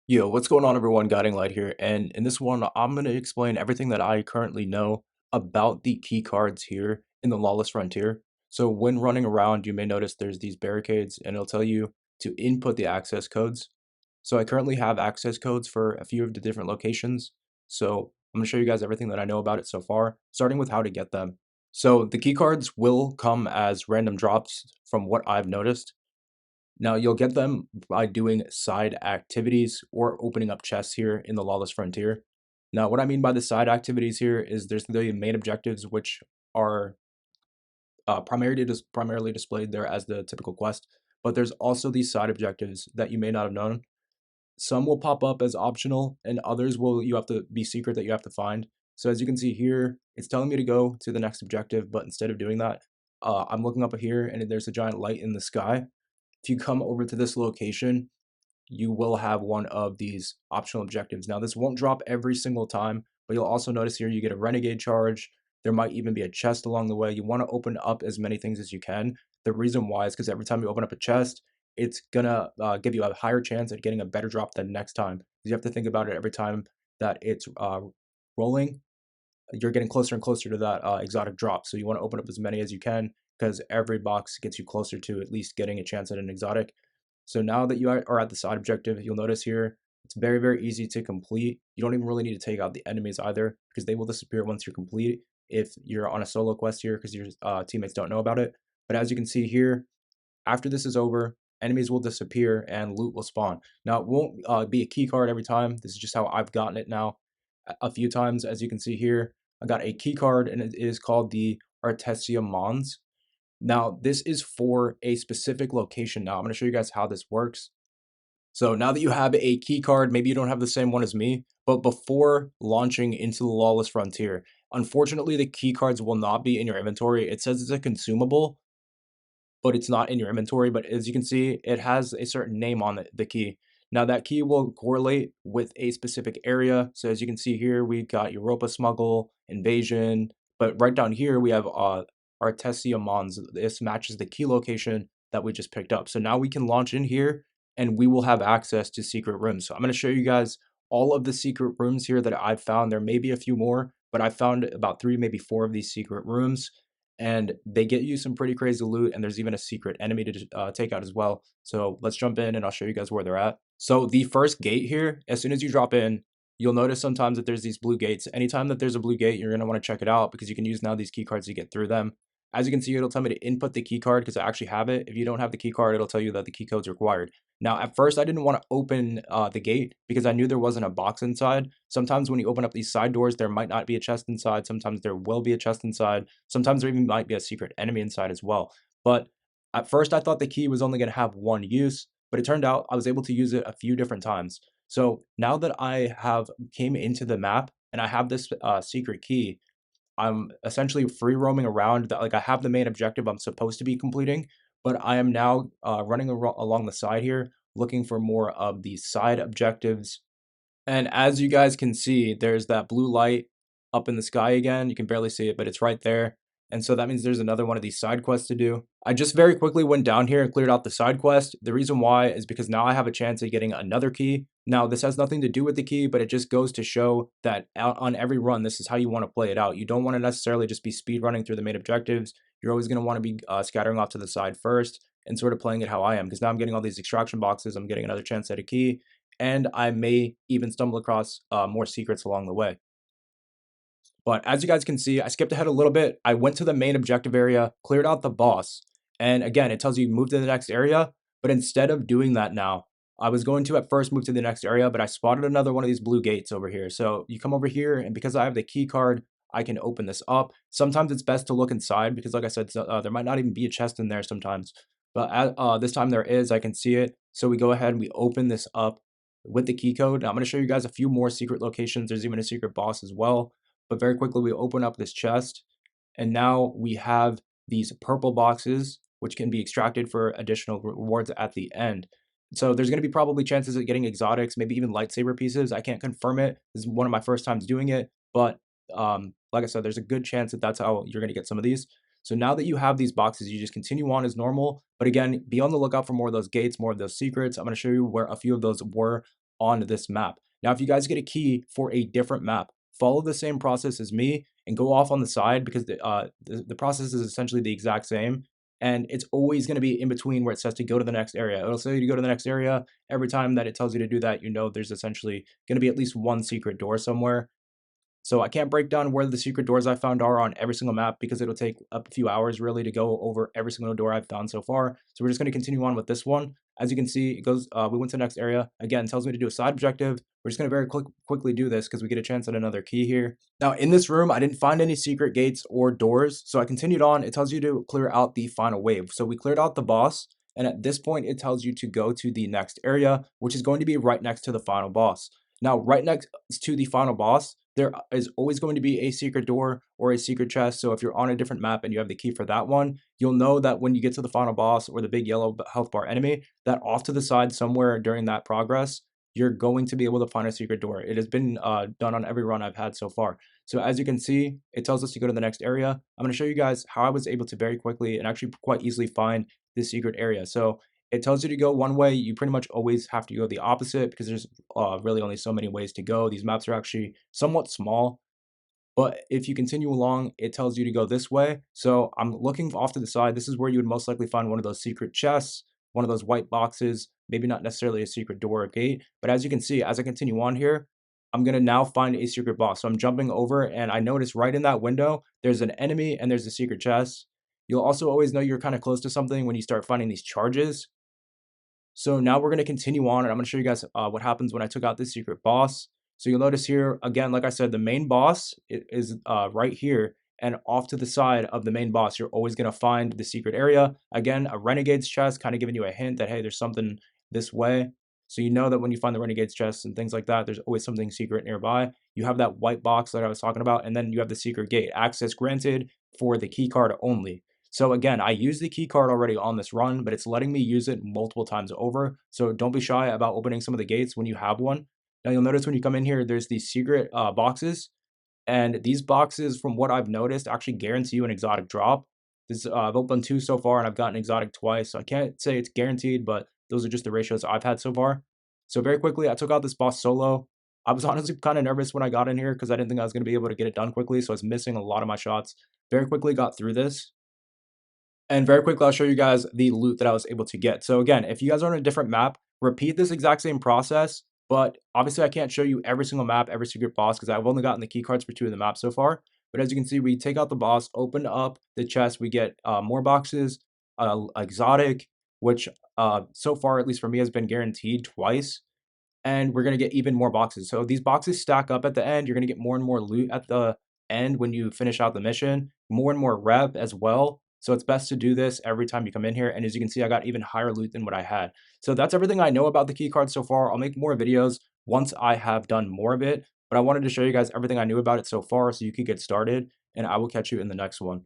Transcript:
Yo, what's going on everyone? Guiding Light here, and in this one, I'm going to explain everything that I currently know about the key cards here in the Lawless Frontier. So when running around, you may notice there's these barricades, and it'll tell you to input the access codes. So I currently have access codes for a few of the different locations. So I'm going to show you guys everything that I know about it so far, starting with how to get them. So the key cards will come as random drops from what I've noticed. Now, you'll get them by doing side activities or opening up chests here in the Lawless Frontier. Now, what I mean by the side activities here is there's the main objectives, which are primarily displayed there as the typical quest, but there's also these side objectives that you may not have known. Some will pop up as optional, and others will you have to be secret that you have to find. So as you can see here, it's telling me to go to the next objective, but instead of doing that, I'm looking up here, and there's a giant light in the sky. If you come over to this location, you will have one of these optional objectives. Now, this won't drop every single time, but you'll also notice here you get a renegade charge. There might even be a chest along the way. You want to open up as many things as you can. The reason why is because every time you open up a chest, it's gonna give you a higher chance at getting a better drop than next time. You have to think about it every time that it's rolling. You're getting closer and closer to that exotic drop. So you want to open up as many as you can because every box gets you closer to at least getting a chance at an exotic. So now that you are at the side objective, you'll notice here, it's very, very easy to complete. You don't even really need to take out the enemies either because they will disappear once you're complete if you're on a solo quest here because your teammates don't know about it. But as you can see here, after this is over, enemies will disappear and loot will spawn. Now, it won't be a key card every time. This is just how I've gotten it now a few times. As you can see here, I got a key card and it is called the Artesia mons. Now, this is for a specific location. Now, I'm going to show you guys how this works. So now that you have a key card, maybe you don't have the same one as me, but before launching into the Lawless Frontier, unfortunately, the key cards will not be in your inventory. It says it's a consumable, but it's not in your inventory. But as you can see, it has a certain name on the key. Now that key will correlate with a specific area. So as you can see here, we got Europa Smuggle, Invasion, but right down here we have Artesia Mons. This matches the key location that we just picked up. So now we can launch in here and we will have access to secret rooms. So I'm going to show you guys all of the secret rooms here that I've found. There may be a few more, but I found about 3, maybe 4 of these secret rooms, and they get you some pretty crazy loot, and there's even a secret enemy to take out as well. So let's jump in and I'll show you guys where they're at. So the first gate here, as soon as you drop in, you'll notice sometimes that there's these blue gates. Anytime that there's a blue gate, you're going to want to check it out because you can use now these key cards to get through them. As you can see, it'll tell me to input the key card because I actually have it. If you don't have the key card, it'll tell you that the key code's required. Now, at first, I didn't want to open the gate because I knew there wasn't a box inside. Sometimes when you open up these side doors, there might not be a chest inside. Sometimes there will be a chest inside. Sometimes there even might be a secret enemy inside as well. But at first, I thought the key was only going to have one use, but it turned out I was able to use it a few different times. So now that I have came into the map and I have this secret key, I'm essentially free roaming around. Like I have the main objective I'm supposed to be completing, but I am now running along the side here, looking for more of these side objectives. And as you guys can see, there's that blue light up in the sky again. You can barely see it, but it's right there. And so that means there's another one of these side quests to do. I just very quickly went down here and cleared out the side quest. The reason why is because now I have a chance of getting another key. Now, this has nothing to do with the key, but it just goes to show that on every run, this is how you want to play it out. You don't want to necessarily just be speed running through the main objectives. You're always going to want to be scattering off to the side first and sort of playing it how I am. Because now I'm getting all these extraction boxes. I'm getting another chance at a key. And I may even stumble across more secrets along the way. But as you guys can see, I skipped ahead a little bit. I went to the main objective area, cleared out the boss, and again, it tells you move to the next area, but instead of doing that now, I was going to at first move to the next area, but I spotted another one of these blue gates over here. So you come over here, and because I have the key card, I can open this up. Sometimes it's best to look inside because like I said, there might not even be a chest in there sometimes. But this time there is, I can see it. So we go ahead and we open this up with the key code. Now I'm going to show you guys a few more secret locations. There's even a secret boss as well. But very quickly, we open up this chest, and now we have these purple boxes, which can be extracted for additional rewards at the end. So there's going to be probably chances of getting exotics, maybe even lightsaber pieces. I can't confirm it. This is one of my first times doing it, but like I said, there's a good chance that that's how you're going to get some of these. So now that you have these boxes, you just continue on as normal. But again, be on the lookout for more of those gates, more of those secrets. I'm going to show you where a few of those were on this map. Now, if you guys get a key for a different map, follow the same process as me and go off on the side because the process is essentially the exact same. And it's always going to be in between where it says to go to the next area. It'll say you to go to the next area. Every time that it tells you to do that, you know there's essentially going to be at least one secret door somewhere. So I can't break down where the secret doors I found are on every single map because it'll take a few hours really to go over every single door I've found so far. So we're just going to continue on with this one. As you can see, it goes. We went to the next area. Again, tells me to do a side objective. We're just going to very quickly do this because we get a chance at another key here. Now in this room, I didn't find any secret gates or doors. So I continued on. It tells you to clear out the final wave. So we cleared out the boss. And at this point, it tells you to go to the next area, which is going to be right next to the final boss. Now, right next to the final boss, there is always going to be a secret door or a secret chest. So if you're on a different map and you have the key for that one, you'll know that when you get to the final boss or the big yellow health bar enemy, that off to the side somewhere during that progress, you're going to be able to find a secret door. It has been done on every run I've had so far. So as you can see, it tells us to go to the next area. I'm going to show you guys how I was able to very quickly and actually quite easily find this secret area. So it tells you to go one way. You pretty much always have to go the opposite because there's really only so many ways to go. These maps are actually somewhat small, but if you continue along, it tells you to go this way. So I'm looking off to the side. This is where you would most likely find one of those secret chests, one of those white boxes, maybe not necessarily a secret door or gate. But as you can see, as I continue on here, I'm going to now find a secret box. So I'm jumping over and I notice right in that window, there's an enemy and there's a secret chest. You'll also always know you're kind of close to something when you start finding these charges. So now we're going to continue on and I'm going to show you guys what happens when I took out this secret boss. So you'll notice here, again, like I said, the main boss is right here, and off to the side of the main boss, you're always going to find the secret area. Again, a Renegade's chest, kind of giving you a hint that, hey, there's something this way. So you know that when you find the Renegade's chest and things like that, there's always something secret nearby. You have that white box that I was talking about, and then you have the secret gate. Access granted for the key card only. So again, I used the key card already on this run, but it's letting me use it multiple times over. So don't be shy about opening some of the gates when you have one. Now you'll notice when you come in here, there's these secret boxes, and these boxes, from what I've noticed, actually guarantee you an exotic drop. I've opened 2 so far, and I've gotten exotic twice. So I can't say it's guaranteed, but those are just the ratios I've had so far. So very quickly, I took out this boss solo. I was honestly kind of nervous when I got in here because I didn't think I was going to be able to get it done quickly. So I was missing a lot of my shots. Very quickly got through this. And very quickly, I'll show you guys the loot that I was able to get. So again, if you guys are on a different map, repeat this exact same process. But obviously, I can't show you every single map, every secret boss, because I've only gotten the key cards for 2 of the maps so far. But as you can see, we take out the boss, open up the chest, we get more boxes, exotic, which so far, at least for me, has been guaranteed twice. And we're going to get even more boxes. So these boxes stack up at the end. You're going to get more and more loot at the end when you finish out the mission, more and more rep as well. So it's best to do this every time you come in here. And as you can see, I got even higher loot than what I had. So that's everything I know about the key card so far. I'll make more videos once I have done more of it. But I wanted to show you guys everything I knew about it so far so you could get started. And I will catch you in the next one.